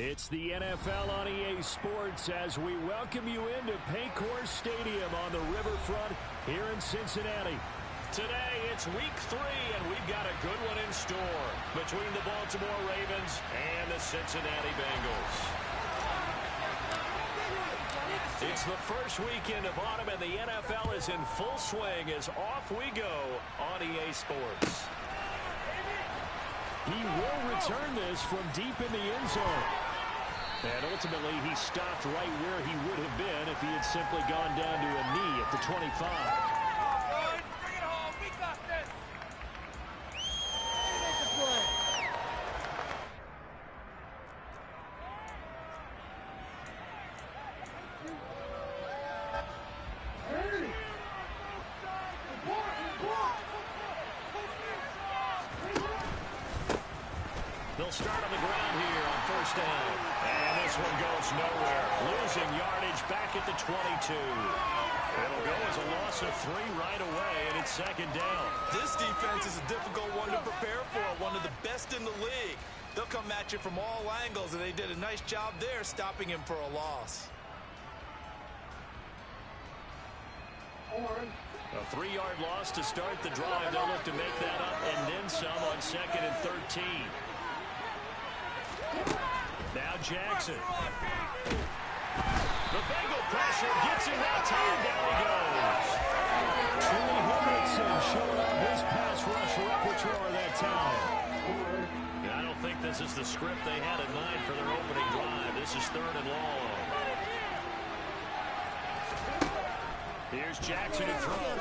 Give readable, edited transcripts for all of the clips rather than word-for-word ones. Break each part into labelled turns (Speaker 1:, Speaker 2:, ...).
Speaker 1: It's the NFL on EA Sports as we welcome you into Paycor Stadium on the riverfront here in Cincinnati. Today, it's week 3, and we've got a good one in store between the Baltimore Ravens and the Cincinnati Bengals. It's the first weekend of autumn, and the NFL is in full swing as off we go on EA Sports. He will return this from deep in the end zone. And ultimately, he stopped right where he would have been if he had simply gone down to a knee at the 25.
Speaker 2: Bring it home. We got this.
Speaker 1: They'll start on the ground here on first down. And this one goes nowhere. Losing yardage back at the 22. It'll go as a loss of 3 right away, and it's second down.
Speaker 3: This defense is a difficult one to prepare for, one of the best in the league. They'll come at you from all angles, and they did a nice job there stopping him for a loss.
Speaker 1: A 3-yard loss to start the drive. They'll look to make that up and then some on second and 13. Now Jackson. The Bengal pressure gets him that time. Down he goes. Truly Hendrickson showing off his pass rush repertoire that time. I don't think this is the script they had in mind for their opening drive. This is third and long. Here's Jackson to throw.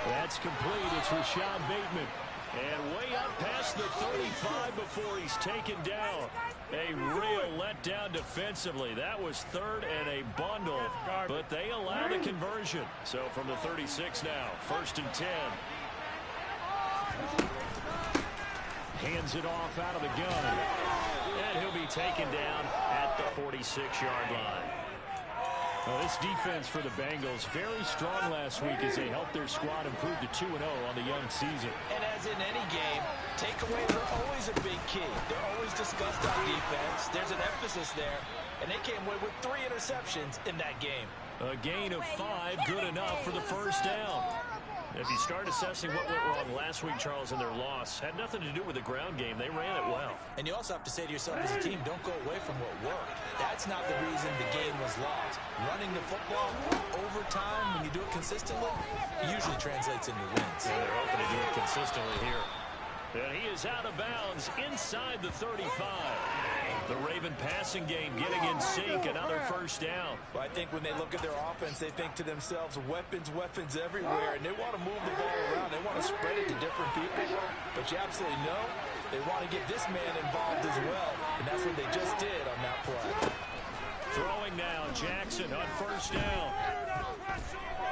Speaker 1: That's complete. It's Rashad Bateman. And way up past the 35 before he's taken down. A real letdown defensively. That was third and a bundle, but they allow the conversion. So from the 36 now, first and 10. Hands it off out of the gun. And he'll be taken down at the 46-yard line. Well, this defense for the Bengals, very strong last week as they helped their squad improve to 2-0 on the young season.
Speaker 3: And as in any game, takeaways are always a big key. They're always discussed on defense. There's an emphasis there, and they came away with 3 interceptions in that game.
Speaker 1: A gain of 5, good enough for the first down. If you start assessing what went wrong last week, Charles, in their loss, had nothing to do with the ground game. They ran it well.
Speaker 3: And you also have to say to yourself as a team, don't go away from what worked. That's not the reason the game was lost. Running the football over time, when you do it consistently, usually translates into wins.
Speaker 1: And they're hoping to do it consistently here. And he is out of bounds inside the 35. The Raven passing game getting in sync, another first down.
Speaker 3: Well, I think when they look at their offense, they think to themselves, weapons, weapons everywhere, and they want to move the ball around. They want to spread it to different people, but you absolutely know they want to get this man involved as well, and that's what they just did on that play.
Speaker 1: Throwing now, Jackson on first down.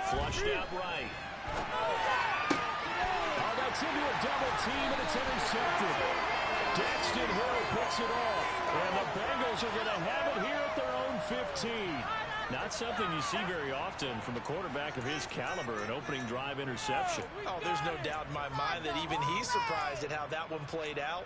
Speaker 1: Flushed out right. Oh, that's into a double team, and it's intercepted. Daxton Hill picks it off, and the Bengals are going to have it here at their own 15. Not something you see very often from a quarterback of his caliber, an opening drive interception.
Speaker 3: Oh, there's no doubt in my mind that even he's surprised at how that one played out.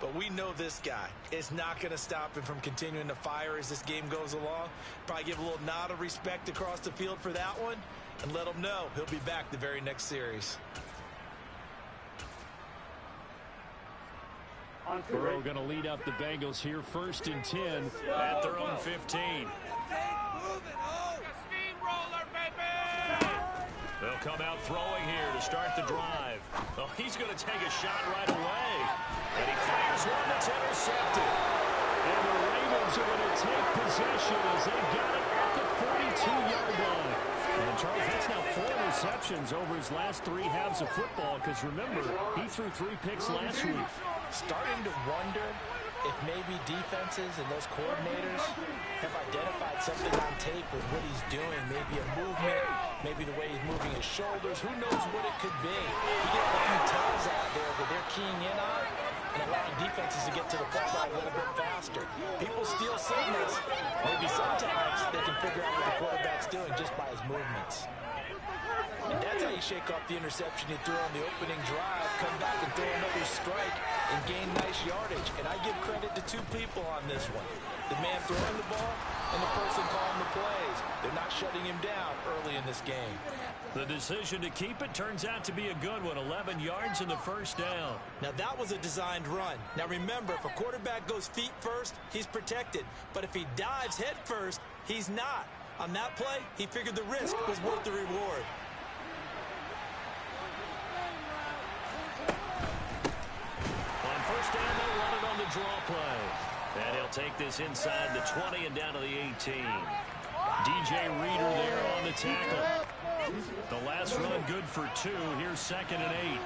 Speaker 3: But we know this guy is not going to stop him from continuing to fire as this game goes along. Probably give a little nod of respect across the field for that one, and let him know he'll be back the very next series.
Speaker 1: Burrow going to lead up the Bengals here first and 10 at their own 15. They'll come out throwing here to start the drive. Oh, he's going to take a shot right away. And he fires one that's intercepted. And the Ravens are going to take possession as they got it at the 42-yard line. And Charles, that's now 4 receptions over his last 3 halves of football, because remember, he threw 3 picks last week.
Speaker 3: Starting to wonder if maybe defenses and those coordinators have identified something on tape with what he's doing. Maybe a movement, maybe the way he's moving his shoulders. Who knows what it could be? He gets a few tells out there that they're keying in on and allowing defenses to get to the football a little bit faster. People steal signals. Maybe sometimes they can figure out what the quarterback's doing just by his movements. And that's how you shake off the interception you threw on the opening drive, come back and throw another strike and gain nice yardage. And I give credit to two people on this one. The man throwing the ball and the person calling the plays. They're not shutting him down early in this game.
Speaker 1: The decision to keep it turns out to be a good one. 11 yards in the first down.
Speaker 3: Now, that was a designed run. Now, remember, if a quarterback goes feet first, he's protected. But if he dives head first, he's not. On that play, he figured the risk was worth the reward.
Speaker 1: On first down, they'll run it on the draw play. And he'll take this inside the 20 and down to the 18. DJ Reader there on the tackle. The last run good for 2. Here's 2nd and 8.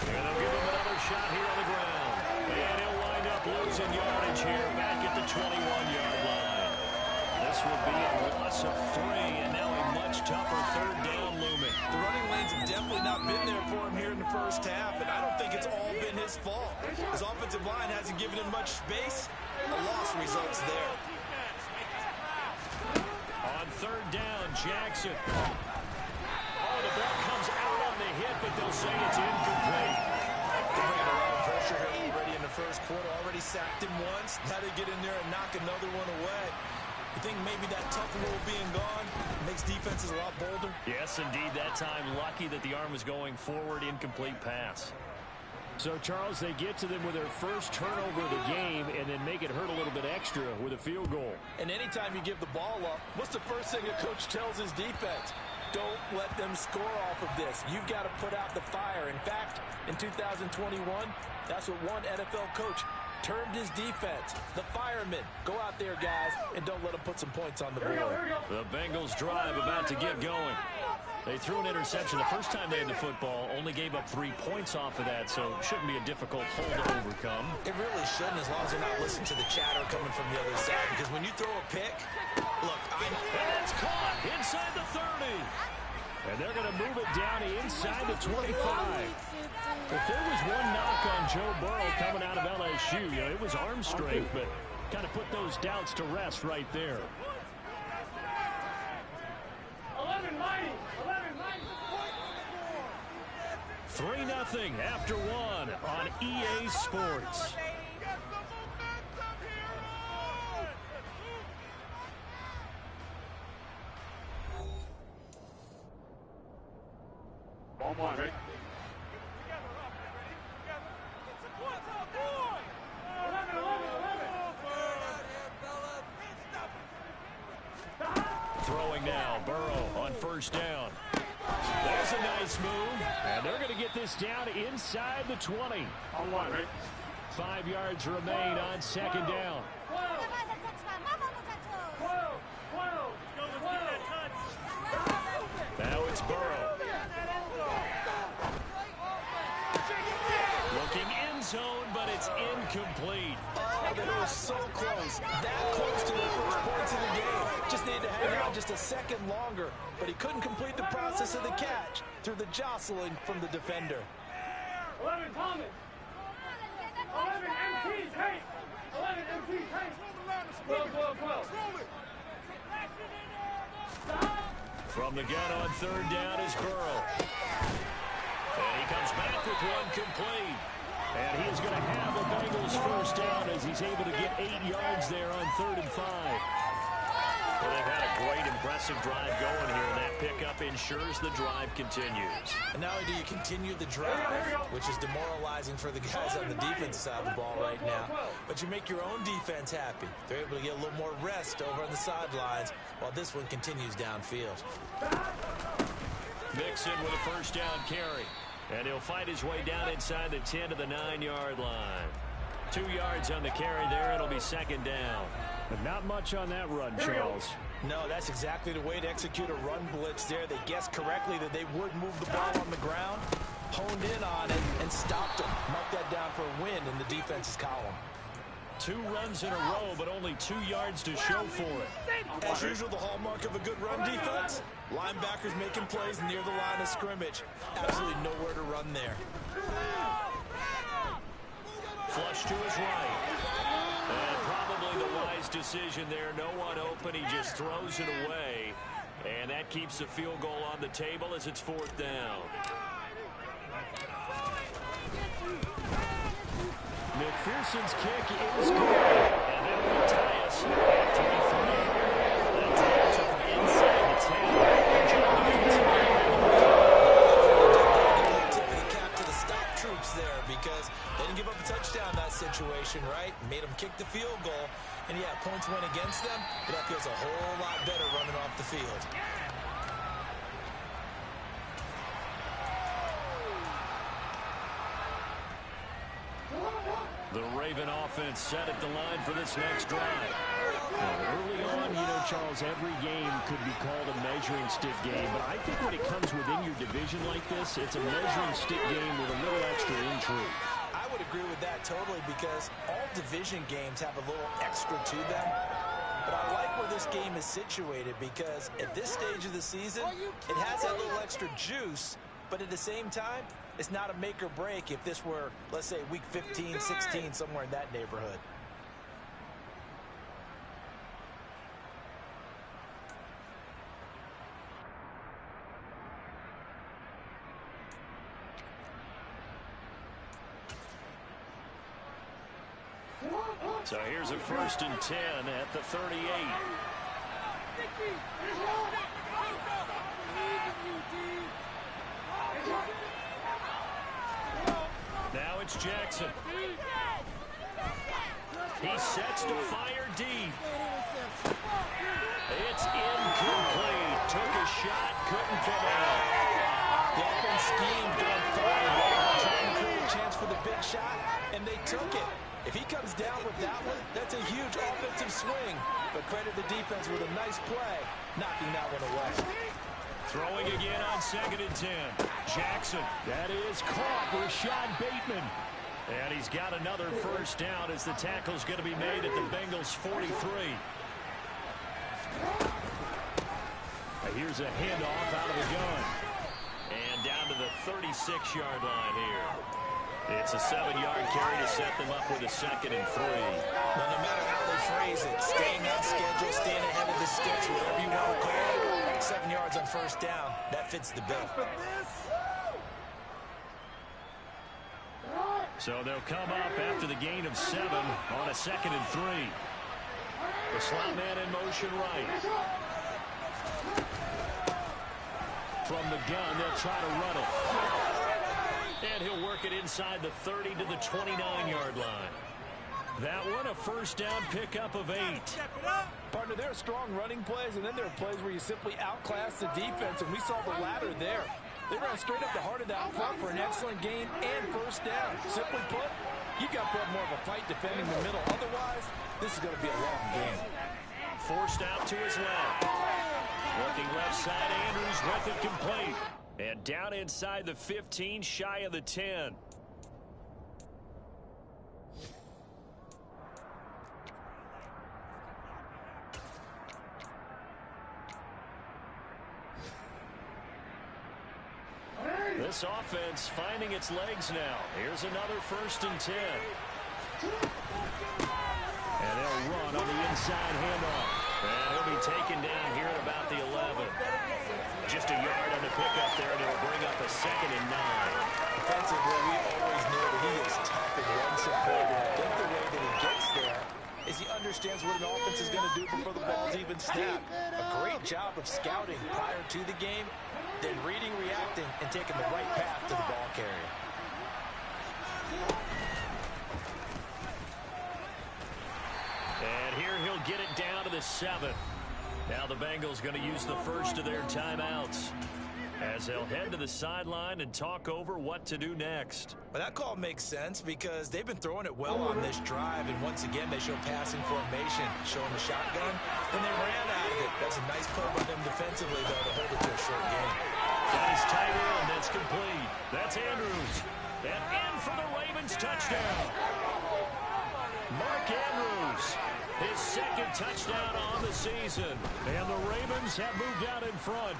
Speaker 1: And they'll give him another shot here on the ground. And he'll wind up losing yardage here back at the 21-yard line. This will be a loss of 3, and now a much tougher third down looming.
Speaker 3: The running lanes have definitely not been there for him here in the first half, and I don't think it's all been his fault. His offensive line hasn't given him much space. A loss results there.
Speaker 1: On third down, Jackson. Oh, the ball comes out on the hit, but they'll say it's incomplete.
Speaker 3: They're bringing a lot of pressure here already in the first quarter. Already sacked him once. Now they get in there and knock another one away. You think maybe that tough rule being gone makes defenses a lot bolder?
Speaker 1: Yes, indeed. That time, lucky that the arm was going forward, incomplete pass. So, Charles, they get to them with their first turnover of the game and then make it hurt a little bit extra with a field goal.
Speaker 3: And anytime you give the ball up, what's the first thing a coach tells his defense? Don't let them score off of this. You've got to put out the fire. In fact, in 2021, that's what one NFL coach termed his defense. The firemen. Go out there, guys, and don't let them put some points on the board.
Speaker 1: The Bengals drive about to get going. They threw an interception the first time they had the football, only gave up 3 points off of that, so it shouldn't be a difficult hole to overcome.
Speaker 3: It really shouldn't, as long as they're not listening to the chatter coming from the other side, because when you throw a pick, look,
Speaker 1: and it's caught inside the 30. And they're going to move it down inside the 25. If there was one knock on Joe Burrow coming out of LSU, it was arm strength, but kind of put those doubts to rest right there. 3-0 after 1 on EA Sports.
Speaker 2: Ready?
Speaker 1: Throwing now, Burrow on first down. There's a nice move, and they're going to get this down inside the 20. 5 yards remain on 2nd down. Now it's Burrow. Looking end zone, but it's incomplete.
Speaker 3: Oh, they were so close. That close to the first points of the game. Just needed to hang out just a second longer, but he couldn't complete the process of the catch through the jostling from the defender.
Speaker 2: 11 Thomas. 11 MT Tate. 11 MT Tate. 12.
Speaker 1: From the gun on third down is Burrow. And he comes back with one complete. And he's going to have the Bengals first down as he's able to get 8 yards there on 3rd and 5. Well, they've had a great, impressive drive going here, and that pickup ensures the drive continues.
Speaker 3: And not only do you continue the drive, which is demoralizing for the guys on the defensive side of the ball right now, but you make your own defense happy. They're able to get a little more rest over on the sidelines while this one continues downfield.
Speaker 1: Mixon with a first down carry. And he'll fight his way down inside the 10 to the 9-yard line. 2 yards on the carry there. It'll be 2nd down. But not much on that run, Charles.
Speaker 3: No, that's exactly the way to execute a run blitz there. They guessed correctly that they would move the ball on the ground, honed in on it, and stopped them. Mark that down for a win in the defense's column.
Speaker 1: 2 runs in a row, but only 2 yards to show for it.
Speaker 3: As usual, the hallmark of a good run defense, linebackers making plays near the line of scrimmage. Absolutely nowhere to run there.
Speaker 1: Flush to his right. And probably the wise decision there. No one open. He just throws it away. And that keeps the field goal on the table as it's 4th down. McPherson's kick is good. And that will tie us at 3-3. That drive took him inside the 10. Good job defensively.
Speaker 3: Tip of the cap to the stop troops there because they didn't give up a touchdown in that situation, right? Made them kick the field goal. And yeah, points went against them, but that feels a whole lot better running off the field.
Speaker 1: The Raven offense set at the line for this next drive.
Speaker 4: Early on, you know, Charles, every game could be called a measuring stick game. But I think when it comes within your division like this, it's a measuring stick game with a little extra intrigue.
Speaker 3: I would agree with that totally because all division games have a little extra to them. But I like where this game is situated because at this stage of the season, it has that little extra juice. But at the same time, it's not a make or break if this were, let's say, week 15, 16, somewhere in that neighborhood.
Speaker 1: So here's a 1st and 10 at the 38. Now it's Jackson. He sets to fire deep. It's incomplete. Took a shot, couldn't come out.
Speaker 3: The offense schemed going fine, trying to create a chance for the big shot, and they took it. If he comes down with that one, that's a huge offensive swing. But credit the defense with a nice play, knocking that one away.
Speaker 1: Throwing again on 2nd and 10. Jackson.
Speaker 4: That is caught. Rashad Bateman.
Speaker 1: And he's got another 1st down as the tackle's going to be made at the Bengals' 43. Here's a handoff out of the gun. And down to the 36-yard line here. It's a 7-yard carry to set them up with a 2nd and 3.
Speaker 3: Well, no matter how they phrase it, staying on schedule, staying ahead of the sticks, whatever you want to call it, 7 yards on 1st down, that fits the bill.
Speaker 1: So they'll come up after the gain of 7 on a 2nd and 3. The slot man in motion right. From the gun, they'll try to run it. And he'll work it inside the 30 to the 29-yard line. That one, a 1st down pickup of 8.
Speaker 5: Partner, there are strong running plays, and then there are plays where you simply outclass the defense, and we saw the latter there. They ran straight up the heart of that front for an excellent gain and 1st down. Simply put, you've got to put more of a fight defending the middle. Otherwise, this is going to be a long game.
Speaker 1: Forced out to his left. Looking left side, Andrews with it complete. And down inside the 15, shy of the 10. This offense finding its legs now. Here's another 1st and 10. And they'll run on the inside handoff. And he'll be taken down here at about the 11. Just a yard on the pickup there, and it'll bring up a 2nd and 9.
Speaker 3: Defensively, we always knew that he is tough and run-supported. I think the way that he gets there is he understands what an offense is going to do before the ball's even snapped. A great job of scouting prior to the game, then reading, reacting, and taking the right path to the ball carrier.
Speaker 1: And here he'll get it down to the 7. Now the Bengals going to use the 1st of their timeouts as they'll head to the sideline and talk over what to do next.
Speaker 3: But that call makes sense because they've been throwing it well on this drive, and once again they show passing formation, showing the shotgun, and they ran out of it. That's a nice play by them defensively, though, to hold it to a short game.
Speaker 1: Nice tight end, that's complete. That's Andrews. And in for the Ravens touchdown. Mark Andrews, his 2nd touchdown on the season. And the Ravens have moved out in front.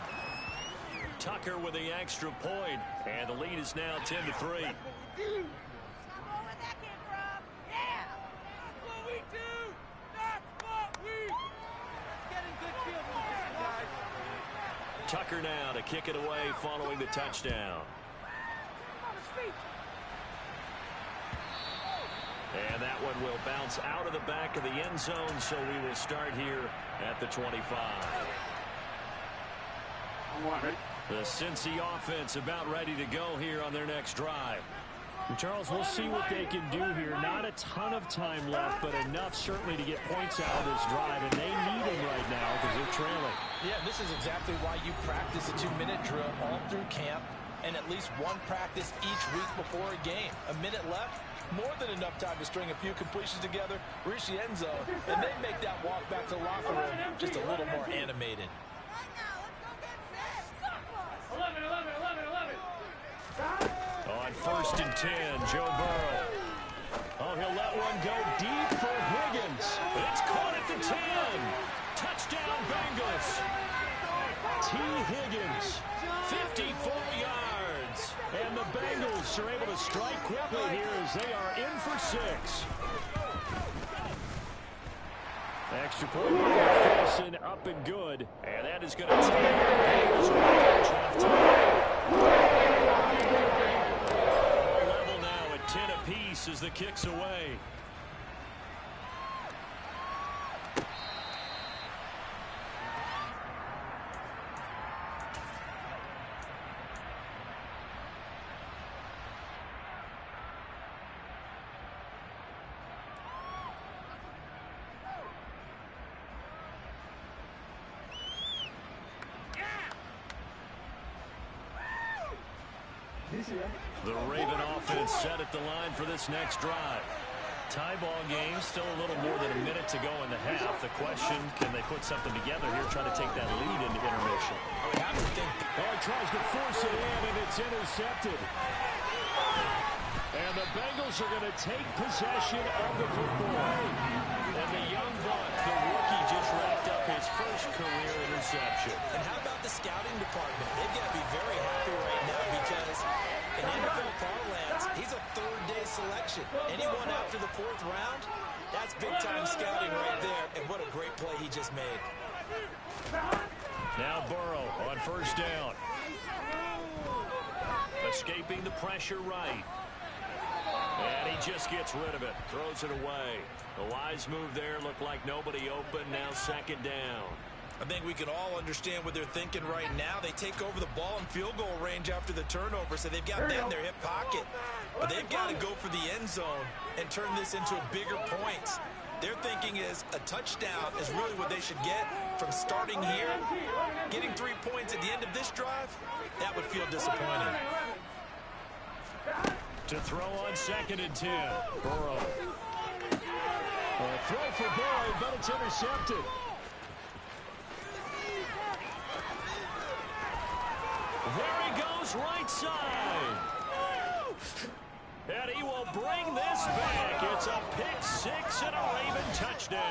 Speaker 1: Tucker with the extra point, and the lead is now 10-3. Tucker now to kick it away following the touchdown. And that one will bounce out of the back of the end zone, so we will start here at the 25. The Cincy offense about ready to go here on their next drive.
Speaker 4: And Charles, we'll see what they can do here. Not a ton of time left, but enough certainly to get points out of this drive, and they need them right now because they're trailing.
Speaker 3: Yeah, this is exactly why you practice a 2-minute drill all through camp and at least one practice each week before a game. A minute left, more than enough time to string a few completions together, reach the end zone, and then make that walk back to the locker room just a little more animated.
Speaker 2: 11.
Speaker 1: On 1st and 10, Joe Burrow.
Speaker 4: Oh, he'll let one go deep for Higgins.
Speaker 1: It's caught at the 10. Touchdown, Bengals.
Speaker 4: T. Higgins,
Speaker 1: 54 yards.
Speaker 4: and the Bengals are able to strike quickly here as they are in for 6. Extra point by McPherson, up and good.
Speaker 1: And that is going to take the Bengals level now at 10 apiece as the kick's away. The Raven offense set at the line for this next drive. Tie ball game, still a little more than a minute to go in the half. The question, can they put something together here, try to take that lead into intermission?
Speaker 3: I would have to think.
Speaker 4: Oh, he tries to force it in, and it's intercepted. And the Bengals are going to take possession of the football.
Speaker 1: And the young buck, the rookie, just wrapped up his first career interception.
Speaker 3: And how about the scouting department? They've got to be very happy right now because in NFL parlance, he's a third-day selection. Anyone after the 4th round, that's big-time scouting right there. And what a great play he just made.
Speaker 1: Now Burrow on 1st down. Escaping the pressure right. And he just gets rid of it. Throws it away. The wise move there. Looked like nobody open. Now 2nd down.
Speaker 3: I think we can all understand what they're thinking right now. They take over the ball in field goal range after the turnover, so they've got that in their hip pocket. But they've got to go for the end zone and turn this into a bigger points. Their thinking is a touchdown is really what they should get from starting here. Getting 3 points at the end of this drive, that would feel disappointing.
Speaker 1: To throw on 2nd and 10.
Speaker 4: Burrow. Throw for Burrow, but it's intercepted.
Speaker 1: There he goes, right side. And he will bring this back. It's a pick 6 and a Raven touchdown.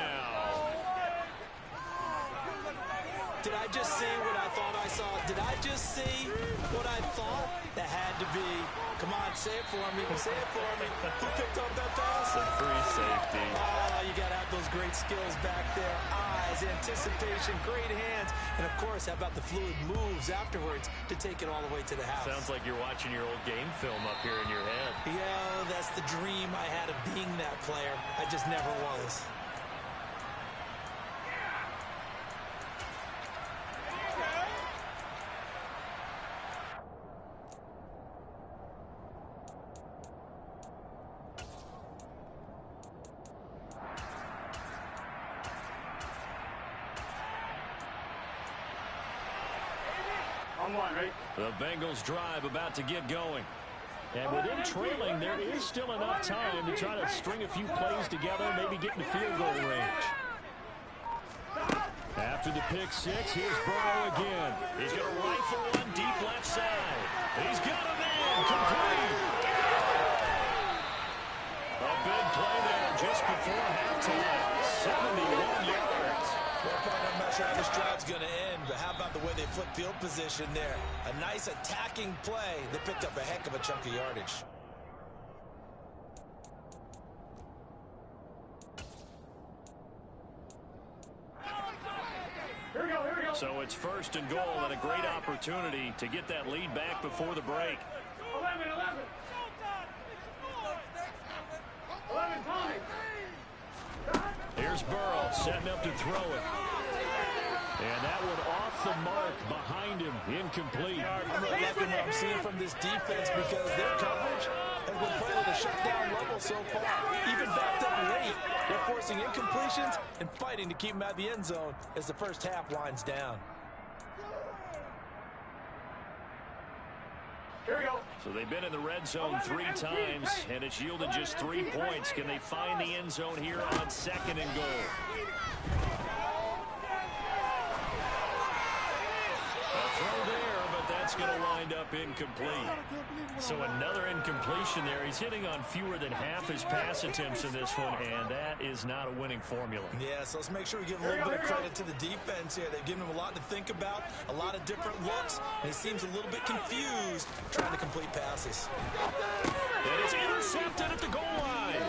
Speaker 3: Did I just see what I thought I saw? Did I just see what I thought? That had to be. Come on, say it for me. Say it for me. Who picked up that pass?
Speaker 1: The free safety.
Speaker 3: Oh, you got to have those great skills back there. Eyes, anticipation, great hands. And, of course, how about the fluid moves afterwards to take it all the way to the house?
Speaker 1: Sounds like you're watching your old game film up here in your head.
Speaker 3: Yeah, that's the dream I had of being that player. I just never was.
Speaker 1: The Bengals drive about to get going.
Speaker 4: And within trailing, there is still enough time to try to string a few plays together, maybe get in the field goal range. After the pick 6, here's Burrow again.
Speaker 1: He's going to rifle one deep left side. He's got him in. Complete. A big play there just before halftime. 71 yards.
Speaker 3: Well, partner, I'm not sure how this drive's going to end, but how about the way they flip field position there? A nice attacking play that picked up a heck of a chunk of yardage.
Speaker 1: So it's first and goal and a great opportunity to get that lead back before the break.
Speaker 2: 11, Tommy.
Speaker 1: Here's Burrow setting up to throw it. And that one off the mark behind him, incomplete.
Speaker 5: I'm really liking what I'm seeing from this defense because their coverage has been playing at a shutdown level so far. Even backed up late, they're forcing incompletions and fighting to keep them out of the end zone as the first half winds down.
Speaker 2: Here we go.
Speaker 1: So they've been in the red zone 3 times, and it's yielded just 3 points. Can they find the end zone here on second and goal? A throw there, but that's going to wind up incomplete. So another incompletion there. He's hitting on fewer than half his pass attempts in this one, and that is not a winning formula.
Speaker 5: Yeah, so let's make sure we give a little bit of credit to the defense here. They've given him a lot to think about, a lot of different looks, and he seems a little bit confused trying to complete passes.
Speaker 1: And it's intercepted at the goal line.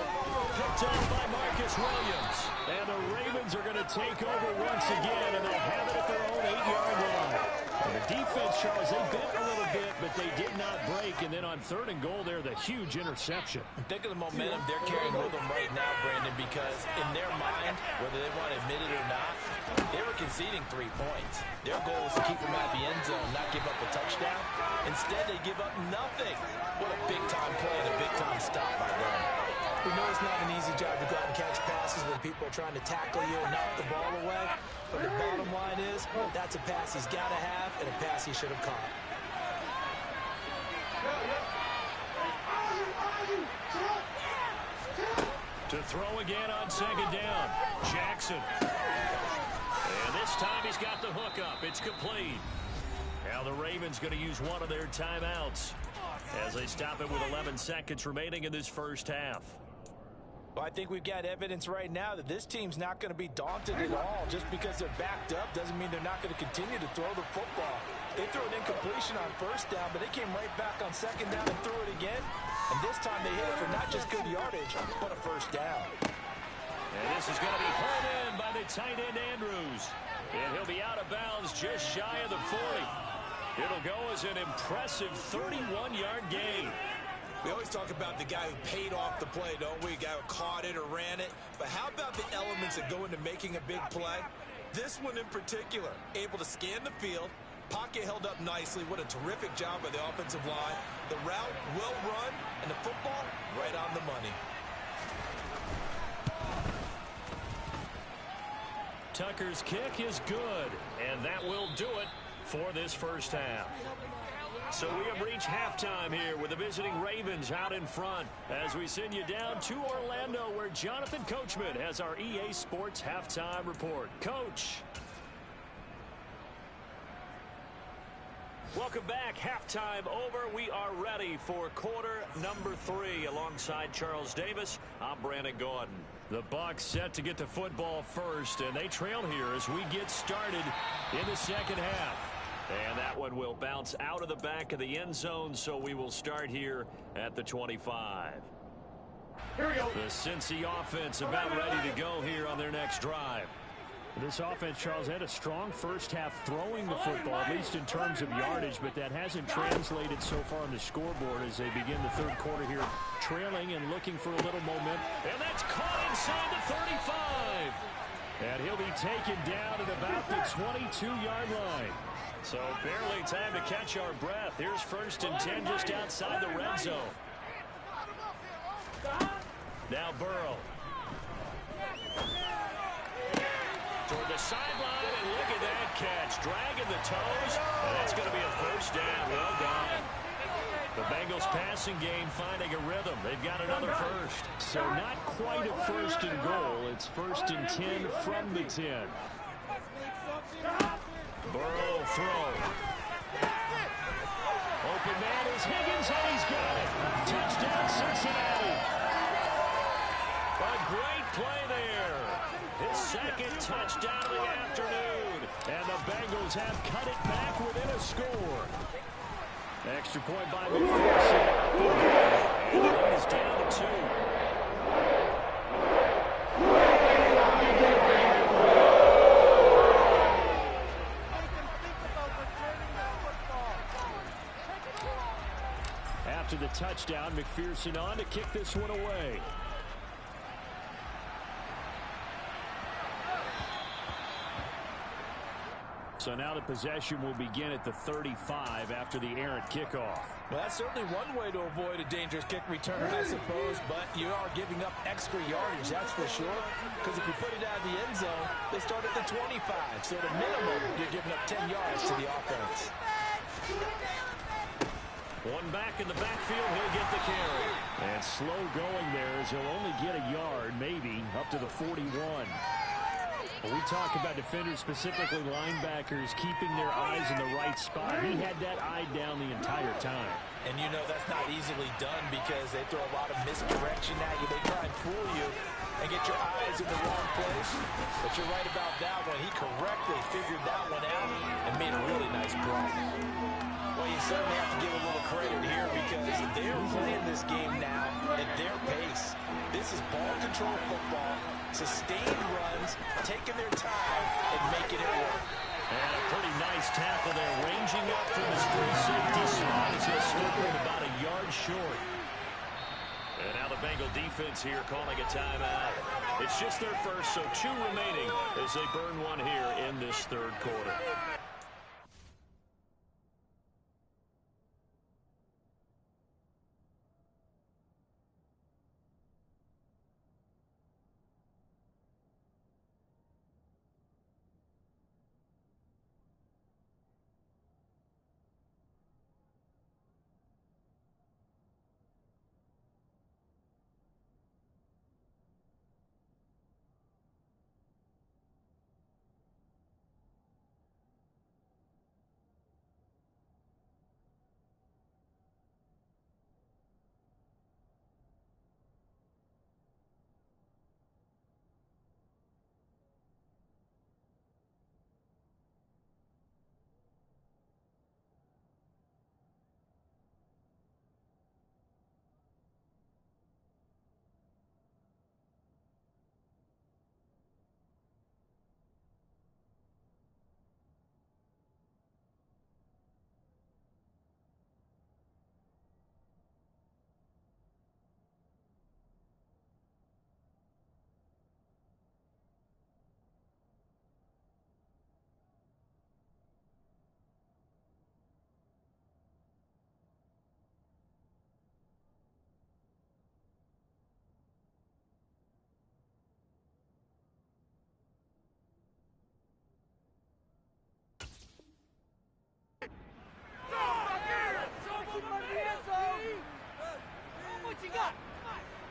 Speaker 1: Picked up by Marcus Williams. And the Ravens are going to take over once again, and they'll have it at their own 8-yard line. And the defense, Charles, they bit a little bit, but they did not break. And then on third and goal there, the huge interception.
Speaker 5: Think of the momentum they're carrying with them right now, Brandon, because in their mind, whether they want to admit it or not, they were conceding 3 points. Their goal was to keep them at the end zone, not give up a touchdown. Instead, they give up nothing. What a big-time play and a big-time stop by them. We know it's not an easy job to go out and catch passes when people are trying to tackle you and knock the ball away. But the bottom line is, that's a pass he's got to have and a pass he should have caught.
Speaker 1: To throw again on second down, Jackson. And this time he's got the hook up. It's complete. Now the Ravens going to use one of their timeouts as they stop it with 11 seconds remaining in this first half.
Speaker 5: Well, I think we've got evidence right now that this team's not going to be daunted at all. Just because they're backed up doesn't mean they're not going to continue to throw the football. They threw an incompletion on first down, but they came right back on second down and threw it again. And this time they hit it for not just good yardage, but a first down.
Speaker 1: And this is going to be pulled in by the tight end Andrews. And he'll be out of bounds just shy of the 40. It'll go as an impressive 31-yard gain.
Speaker 5: We always talk about the guy who paid off the play, don't we? A guy who caught it or ran it. But how about the elements that go into making a big play? This one in particular, able to scan the field, pocket held up nicely. What a terrific job by the offensive line. The route well run, and the football right on the money.
Speaker 1: Tucker's kick is good, and that will do it for this first half. So we have reached halftime here with the visiting Ravens out in front as we send you down to Orlando where Jonathan Coachman has our EA Sports halftime report. Coach. Welcome back. Halftime over. We are ready for quarter number 3 alongside Charles Davis. I'm Brandon Gaudin. The Bucs set to get the football first, and they trail here as we get started in the second half. And that one will bounce out of the back of the end zone, so we will start here at the 25.
Speaker 2: Here we go.
Speaker 1: The Cincy offense about ready to go here on their next drive.
Speaker 4: This offense, Charles, had a strong first half throwing the football, at least in terms of yardage, but that hasn't translated so far on the scoreboard as they begin the third quarter here, trailing and looking for a little momentum.
Speaker 1: And that's caught inside the 35.
Speaker 4: And he'll be taken down at about the 22-yard line.
Speaker 1: So barely time to catch our breath. Here's first and 10 just outside the red zone. Now Burrow. Toward the sideline, and look at that catch. Dragging the toes, and that's going to be a first down. Well done. The Bengals passing game finding a rhythm. They've got another first.
Speaker 4: So not quite a first and goal. It's first and 10 from the 10.
Speaker 1: Burrow throw. Open man is Higgins, and he's got it. Touchdown, Cincinnati. A great play there. His second touchdown of the afternoon. And the Bengals have cut it back within a score. Extra point by McPherson. And the run is down to 2.
Speaker 4: touchdown. McPherson on to kick this one away. So now the possession will begin at the 35 after the errant kickoff.
Speaker 5: Well, that's certainly one way to avoid a dangerous kick returner, I suppose, but you are giving up extra yardage, that's for sure. Because if you put it out of the end zone, they start at the 25. So at a minimum, you're giving up 10 yards to the offense.
Speaker 1: One back in the backfield, he'll get the carry.
Speaker 4: And slow going there as he'll only get a yard, maybe, up to the 41. When we talk about defenders, specifically linebackers, keeping their eyes in the right spot, he had that eye down the entire time.
Speaker 5: And you know that's not easily done because they throw a lot of misdirection at you. They try and fool you and get your eyes in the wrong place. But you're right about that one. He correctly figured that one out and made a really nice play. Well, you certainly have to give a little credit here because they're playing this game now at their pace. This is ball control football, sustained runs, taking their time and making it work.
Speaker 1: And a pretty nice tackle there, ranging up from his free safety spot as he'll slip about a yard short. And now the Bengal defense here calling a timeout. It's just their first, so 2 remaining as they burn one here in this third quarter.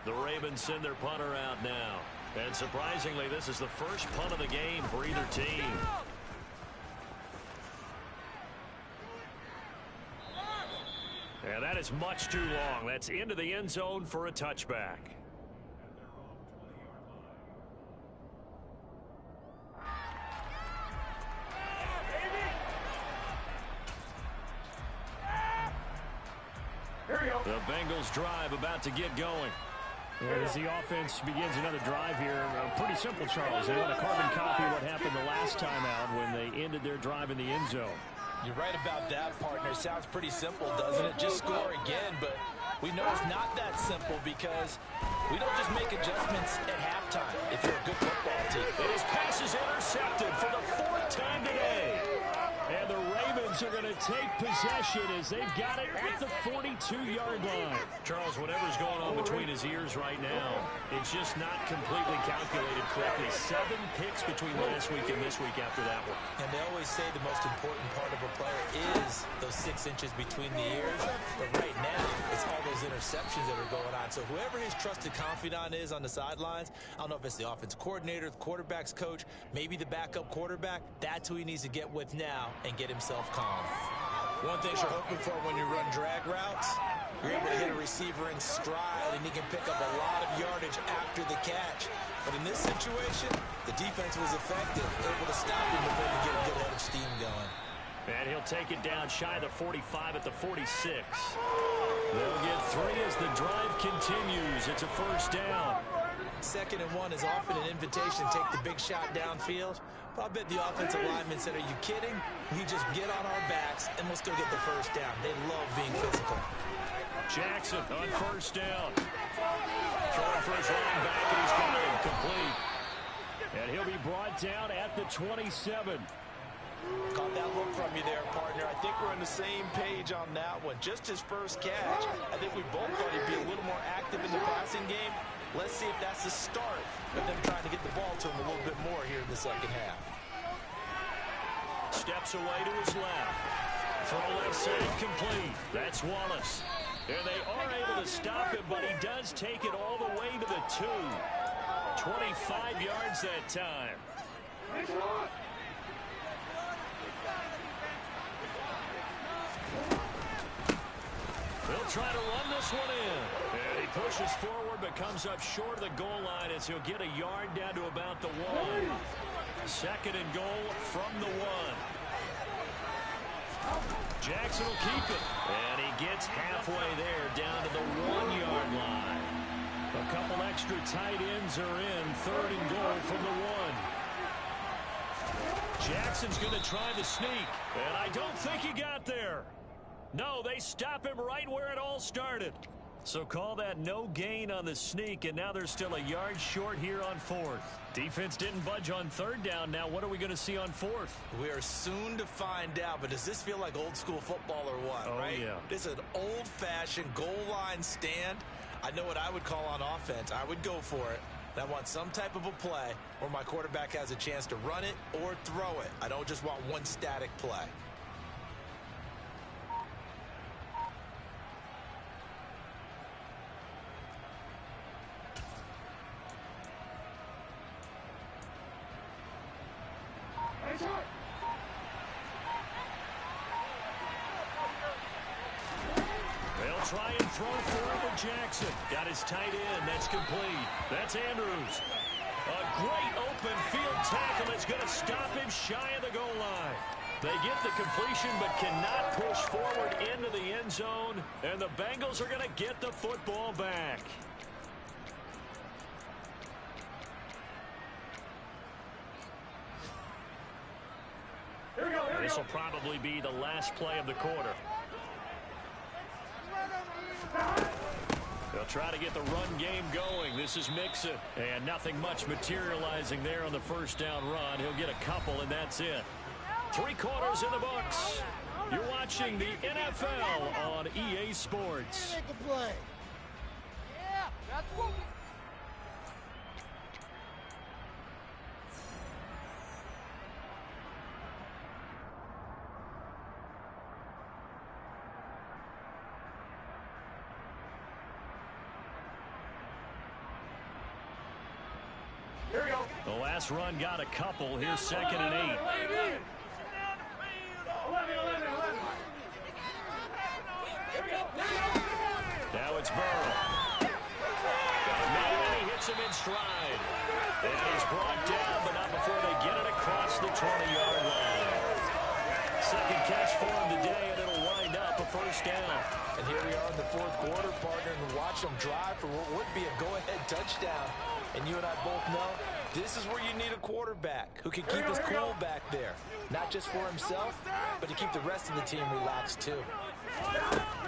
Speaker 1: The Ravens send their punter out now. And surprisingly, this is the first punt of the game for either team. And that is much too long. That's into the end zone for a touchback. The Bengals drive about to get going.
Speaker 4: And as the offense begins another drive here, pretty simple, Charles. They want to carbon copy what happened the last time out when they ended their drive in the end zone.
Speaker 5: You're right about that, partner. Sounds pretty simple, doesn't it? Just score again, but we know it's not that simple because we don't just make adjustments at halftime if you're a good football team.
Speaker 1: And his pass is intercepted for the 4th time today.
Speaker 4: And the Ravens are going to take possession as they've got it at the 42-yard line.
Speaker 1: Charles, whatever's going on between his ears right now, it's just not completely calculated correctly. 7 picks between last week and this week after that one.
Speaker 5: And they always say the most important part of a player is those 6 inches between the ears. But right now, it's all those interceptions that are going on. So whoever his trusted confidant is on the sidelines, I don't know if it's the offense coordinator, the quarterback's coach, maybe the backup quarterback, that's who he needs to get with now and get himself calm. One thing you're hoping for when you run drag routes, you're able to hit a receiver in stride and he can pick up a lot of yardage after the catch. But in this situation, the defense was effective, able to stop him before he get a good head of steam going.
Speaker 1: And he'll take it down shy of the 45 at the 46. They'll get 3 as the drive continues. It's a first down.
Speaker 5: 2nd and 1 is often an invitation to take the big shot downfield. But I bet the offensive lineman said, are you kidding? We just get on our backs and we'll still get the first down. They love being physical.
Speaker 1: Jackson on first down. Throwing for his running back, and he's got it complete. And he'll be brought down at the 27.
Speaker 3: Caught that look from you there, partner. I think we're on the same page on that one. Just his first catch. I think we both thought he'd be a little more active in the passing game. Let's see if that's the start of them trying to get the ball to him a little bit more here in the second half.
Speaker 1: Steps away to his left. Throw left side complete. That's Wallace. And they are able to stop him, but he does take it all the way to the 2. 25 yards that time. They'll try to run this one in. And he pushes forward but comes up short of the goal line as he'll get a yard down to about the 1. Second and goal from the 1. Jackson will keep it. And he gets halfway there down to the 1-yard line. A couple extra tight ends are in. Third and goal from the 1. Jackson's going to try the sneak. And I don't think he got there. No, they stop him right where it all started. So call that no gain on the sneak, and now they're still a yard short here on 4th. Defense didn't budge on 3rd down. Now what are we going to see on 4th?
Speaker 3: We are soon to find out, but does this feel like old school football or what, right?
Speaker 1: Yeah.
Speaker 3: This is an old-fashioned goal line stand. I know what I would call on offense. I would go for it. I want some type of a play where my quarterback has a chance to run it or throw it. I don't just want one static play.
Speaker 1: They'll try and throw forward Jackson. Got his tight end. That's complete. That's Andrews. A great open field tackle that's going to stop him shy of the goal line. They get the completion but cannot push forward into the end zone. And the Bengals are going to get the football back. This will probably be the last play of the quarter. They'll try to get the run game going. This is Mixon. And nothing much materializing there on the first down run. He'll get a couple, and that's it. 3 quarters in the books. You're watching the NFL on EA Sports.
Speaker 2: Make a play. Yeah, that's what we...
Speaker 1: The last run got a couple. Here's 2nd and 8. Now it's Burrow. He hits him in stride. And he's brought down, but not before they get it across the 20-yard line. Second catch for him today, and it'll wind up a first down.
Speaker 3: And here we are in the 4th quarter, partner, and watch them drive for what would be a go-ahead touchdown. And you and I both know this is where you need a quarterback who can keep his cool back there. Not just for himself, but to keep the rest of the team relaxed too.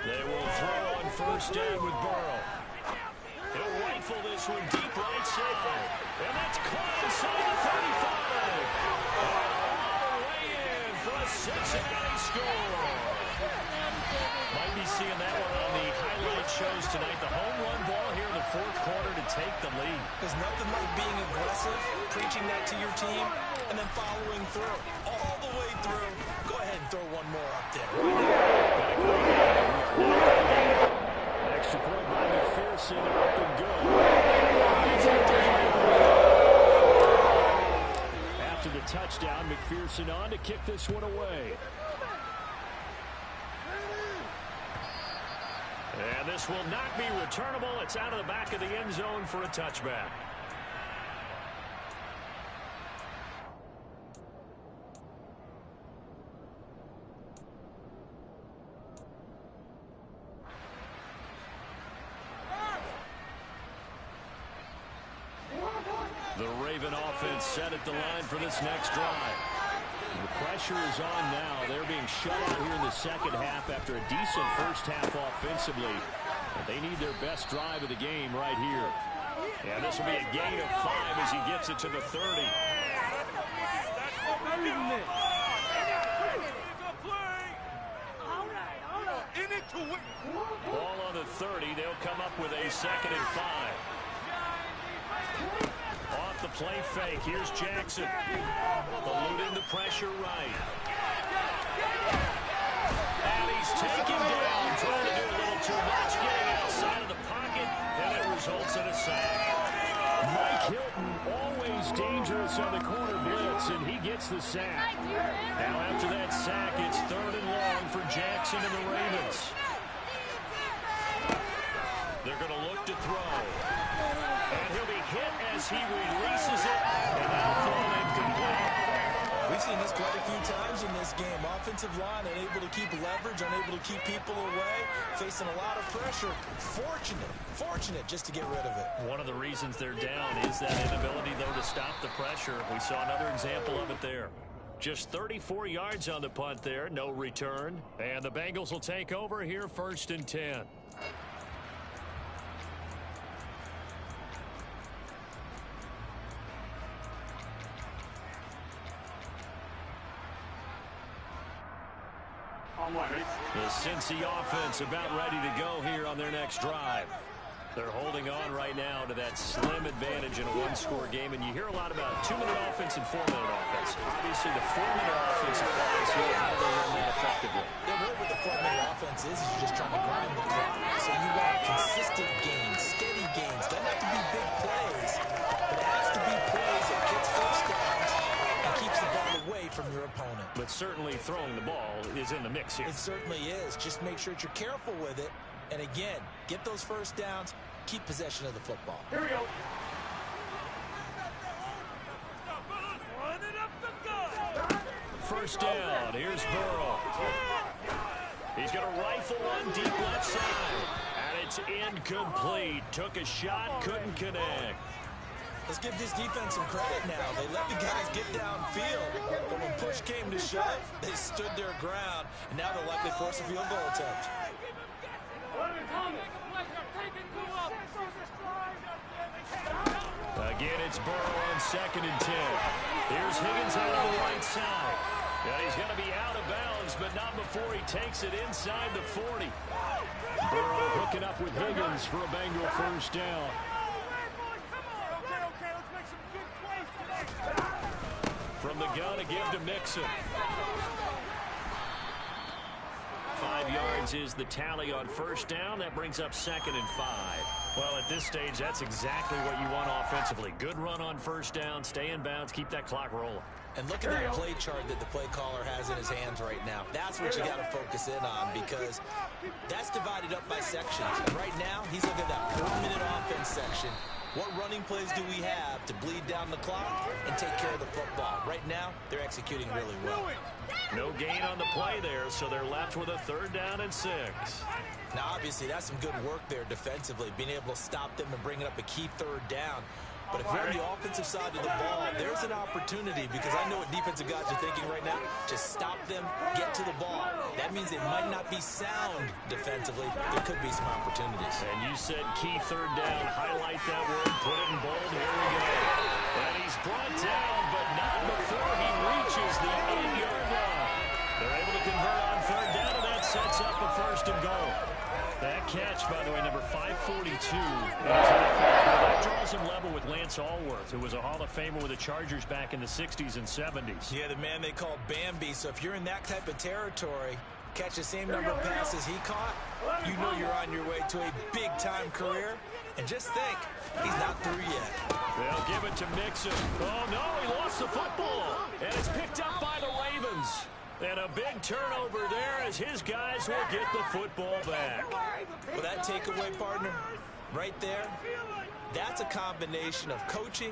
Speaker 1: They will throw on first down with Burrow. He'll rifle this one deep right side. And that's caught inside the 35. All the way in for a Cincinnati score. Might be seeing that one on the highlight shows tonight. The home run ball here in the 4th quarter to take the lead.
Speaker 3: There's nothing like being aggressive, preaching that to your team, and then following through. All the way through. Go ahead and throw one more up there.
Speaker 1: Extra point by McPherson, up and good. After the touchdown, McPherson on to kick this one away. And this will not be returnable. It's out of the back of the end zone for a touchback. The Raven offense set at the line for this next drive. The pressure is on now. They're being shut out here in the second half after a decent first half offensively.
Speaker 4: And they need their best drive of the game right here. Yeah, this will be a gain of 5 as he gets it to the 30. Ball on the 30. They'll come up with a 2nd and 5. Off the play fake. Here's Jackson. Eluding the pressure right. And he's taken down. Trying to do a little too much. Getting outside of the pocket. And it results in a sack. Mike Hilton, always dangerous on the corner blitz, and he gets the sack. Now after that sack, it's 3rd and long for Jackson and the Ravens. They're going to look to throw. And he'll be hit as he releases it. And now thrown incomplete.
Speaker 3: We've seen this quite a few times in this game. Offensive line unable to keep leverage, unable to keep people away, facing a lot of pressure. Fortunate just to get rid of it.
Speaker 4: One of the reasons they're down is that inability, though, to stop the pressure. We saw another example of it there. Just 34 yards on the punt there, no return. And the Bengals will take over here, 1st and 10. The Cincy offense about ready to go here on their next drive. They're holding on right now to that slim advantage in a one-score game, and you hear a lot about 2-minute offense and 4-minute offense. Obviously, the 4-minute offense applies here. How do they run that effectively?
Speaker 3: Yeah, really what the 4-minute offense is you're just trying to grind the clock. So you want consistent gains, steady gains. Doesn't have to be big plays, but it has to be plays that gets first downs and keeps the ball away from your opponent.
Speaker 4: But certainly throwing the ball is in the mix here.
Speaker 3: It certainly is. Just make sure that you're careful with it. And again, get those first downs, keep possession of the football.
Speaker 2: Here we go.
Speaker 4: First down. Here's Burrow. He's going to rifle one deep left side. And it's incomplete. Took a shot, couldn't connect.
Speaker 3: Let's give this defense some credit now. They let the guys get downfield, but when push came to shove, they stood their ground, and now they'll likely force a field goal attempt.
Speaker 4: Again, it's Burrow on 2nd and 10. Here's Higgins out on the right side. And he's going to be out of bounds, but not before he takes it inside the 40. Burrow hooking up with Higgins for a Bengal first down. From the gun, a give to Mixon. 5 yards is the tally on first down. That brings up 2nd and 5. Well, at this stage, that's exactly what you want offensively. Good run on first down, stay in bounds, keep that clock rolling.
Speaker 3: And look at that play chart that the play caller has in his hands right now. That's what you got to focus in on, because that's divided up by sections. And right now, he's looking at that 4-minute offense section. What running plays do we have to bleed down the clock and take care of the football? Right now, they're executing really well.
Speaker 4: No gain on the play there, so they're left with a 3rd down and 6.
Speaker 3: Now, obviously, that's some good work there defensively, being able to stop them and bringing up a key 3rd down. But if you're on the offensive side of the ball, there's an opportunity, because I know what defensive guys are thinking right now. Just stop them, get to the ball. That means they might not be sound defensively. There could be some opportunities.
Speaker 4: And you said key 3rd down. Highlight that word. Put it in bold. Here we go. And he's brought down, but not before he reaches the 8-yard line. They're able to convert on 3rd down, and that sets up a 1st and goal. That catch, by the way, number 542. That draws him level with Lance Allworth, who was a Hall of Famer with the Chargers back in the 60s and 70s.
Speaker 3: Yeah, the man they called Bambi. So if you're in that type of territory, catch the same number of passes he caught, you know you're on your way to a big-time career. And just think, he's not through yet.
Speaker 4: They'll give it to Mixon. Oh, no, he lost the football. And it's picked up by the Ravens. And a big turnover there as his guys will get the football back.
Speaker 3: Well, that takeaway, partner, right there, that's a combination of coaching,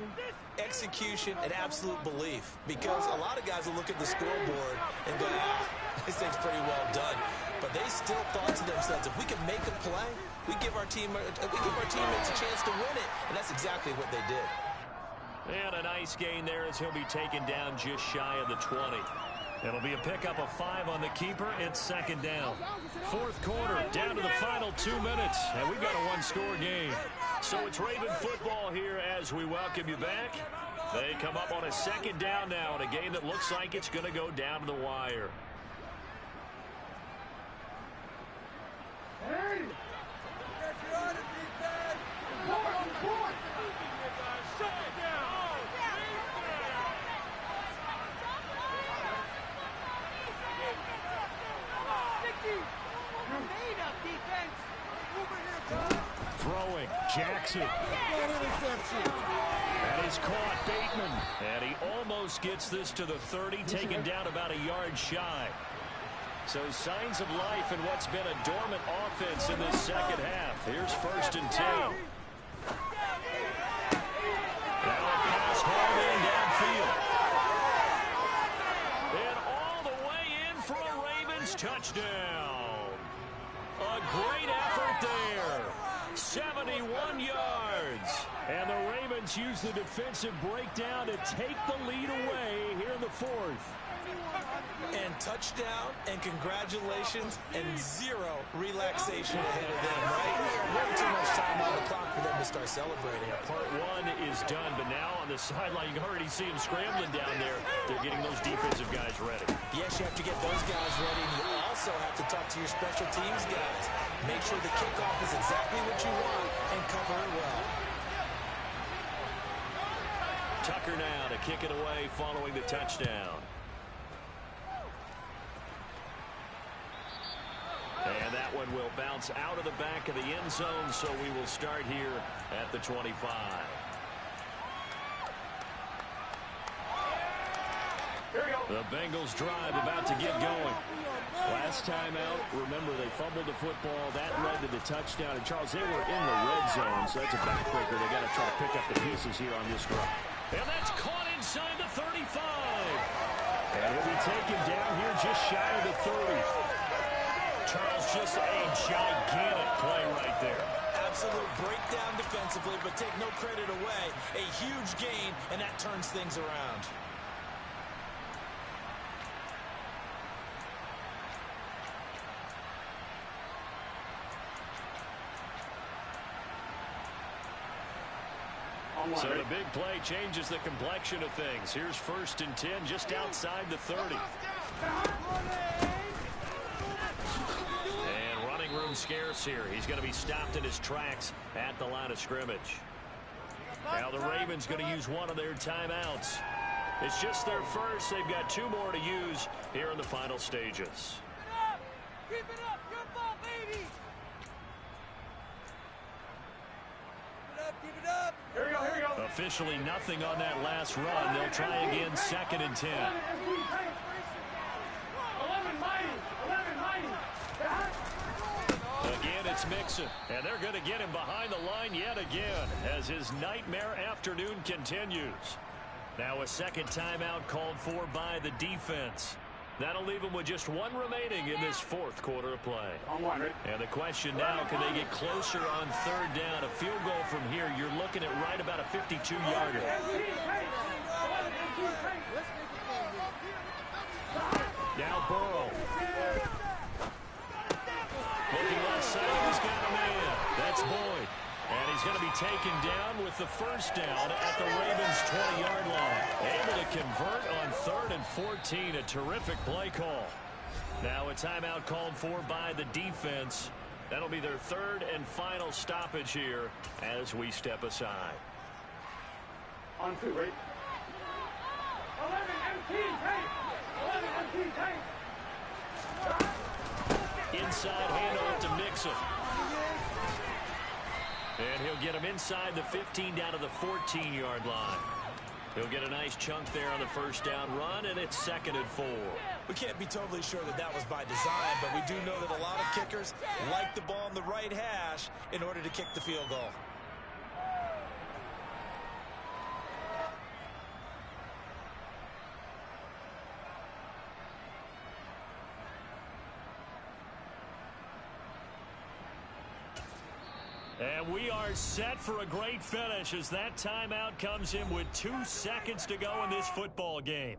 Speaker 3: execution, and absolute belief. Because a lot of guys will look at the scoreboard and go, this thing's pretty well done. But they still thought to themselves, if we can make a play, we give our teammates a chance to win it. And that's exactly what they did.
Speaker 4: And a nice gain there as he'll be taken down just shy of the 20.
Speaker 1: It'll be a pickup of 5 on the keeper. It's second down. Fourth quarter, down to the final 2 minutes, and we've got a one-score game. So it's Raven football here as we welcome you back. They come up on a second down now in a game that looks like it's going to go down to the wire.
Speaker 2: Hey!
Speaker 4: Throwing, Jackson. That is caught, Bateman.
Speaker 1: And he almost gets this to the 30, taken down about a yard shy. So signs of life in what's been a dormant offense in this second half. Here's 1st and 10. Now a pass hard in downfield. And all the way in for a Ravens touchdown. A great effort there. 71 yards.
Speaker 4: And the Ravens use the defensive breakdown to take the lead away here in the fourth.
Speaker 5: And touchdown, and congratulations, and 0 relaxation ahead of them, right? Way too much time on the clock for them to start celebrating.
Speaker 1: Part 1 is done, but now on the sideline, you can already see them scrambling down there. They're getting those defensive guys ready.
Speaker 5: Yes, you have to get those guys ready, and you also have to talk to your special teams guys. Make sure the kickoff is exactly what you want and cover it well.
Speaker 1: Tucker now to kick it away following the touchdown. And that one will bounce out of the back of the end zone, so we will start here at the 25. The Bengals drive about to get going.
Speaker 4: Last time out, remember, they fumbled the football. That led to the touchdown. And, Charles, they were in the red zone, so that's a backbreaker. They got to try to pick up the pieces here on this drive.
Speaker 1: And that's caught inside the 35.
Speaker 4: And he'll be taken down here just shy of the 30.
Speaker 1: Charles, just a gigantic play right there.
Speaker 5: Absolute breakdown defensively, but take no credit away. A huge gain, and that turns things around.
Speaker 1: So the big play changes the complexion of things. Here's 1st and 10 just outside the 30. And running room scarce here. He's going to be stopped in his tracks at the line of scrimmage. Now the Ravens going to use one of their timeouts. It's just their first. They've got 2 more to use here in the final stages.
Speaker 2: Keep it up! Your ball, baby! Keep it up!
Speaker 6: Here we go, here we go.
Speaker 1: Officially nothing on that last run. They'll try again 2nd and 10.
Speaker 6: 11 mighty.
Speaker 1: Again, it's Mixon, and they're going to get him behind the line yet again as his nightmare afternoon continues. Now a second timeout called for by the defense. That'll leave them with just 1 remaining in this 4th quarter of play. And the question now, can they get closer on 3rd down? A field goal from here, you're looking at right about a 52-yarder.
Speaker 4: Now Burrow.
Speaker 1: Looking left side, he's got a man. That's Boyd. And he's going to be taken down with the 1st down at the Ravens' 20-yard line. Able to convert on 3rd and 14. A terrific play call. Now a timeout called for by the defense. That'll be their 3rd and final stoppage here as we step aside.
Speaker 6: On 2, right? 11 MT tank. 11 MT tank.
Speaker 1: Inside handoff to Mixon. And he'll get him inside the 15 down to the 14-yard line. He'll get a nice chunk there on the 1st down run, and it's 2nd and 4.
Speaker 5: We can't be totally sure that that was by design, but we do know that a lot of kickers like the ball on the right hash in order to kick the field goal.
Speaker 1: And we are set for a great finish as that timeout comes in with 2 seconds to go in this football game.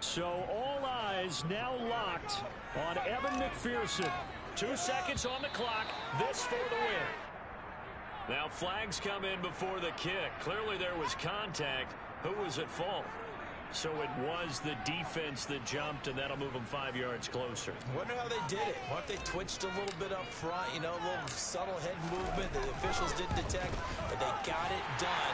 Speaker 4: So all eyes now locked on Evan McPherson.
Speaker 1: 2 seconds on the clock. This for the win. Now flags come in before the kick. Clearly there was contact. Who was at fault? So it was the defense that jumped, and that'll move them 5 yards closer.
Speaker 3: Wonder how they did it. What if they twitched a little bit up front, you know, a little subtle head movement the officials didn't detect, but they got it done.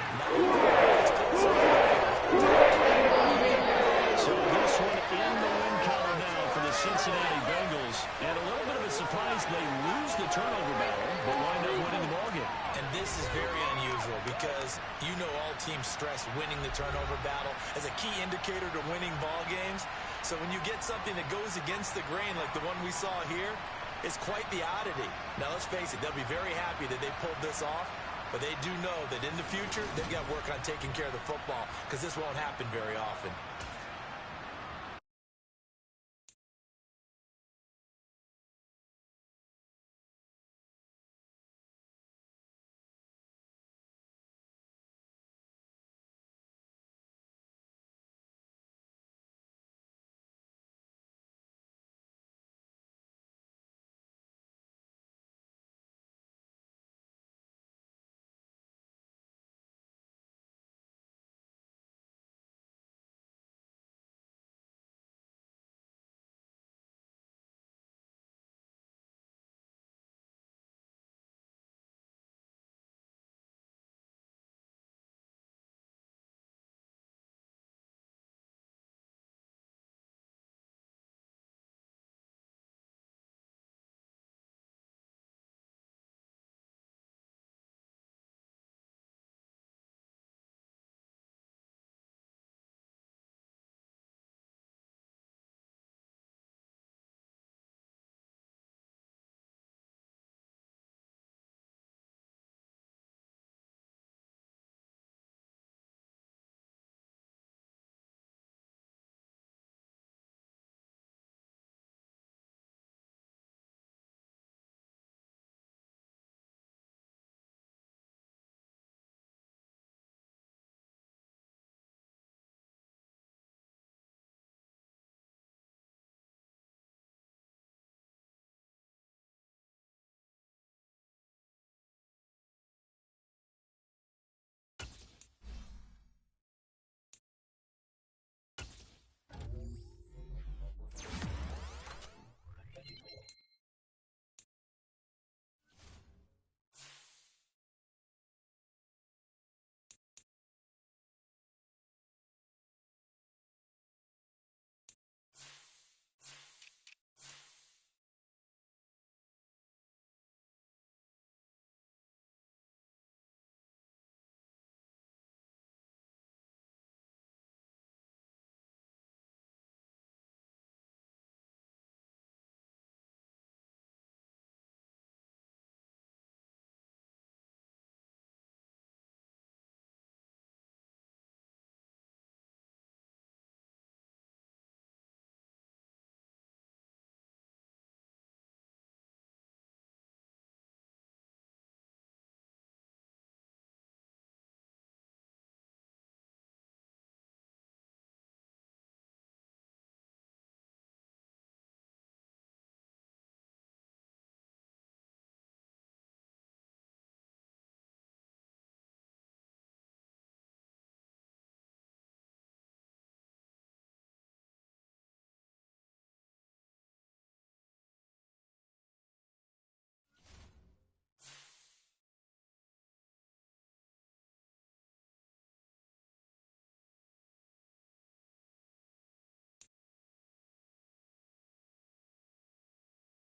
Speaker 4: So this one in the win column now for the Cincinnati Bengals. And a little bit of a surprise, they lose the turnover battle, but wind up winning the ballgame.
Speaker 3: And this is very unusual because you know all teams stress winning the turnover battle as a key indicator to winning ball games. So when you get something that goes against the grain like the one we saw here, it's quite the oddity. Now let's face it, they'll be very happy that they pulled this off, but they do know that in the future they've got to work on taking care of the football because this won't happen very often.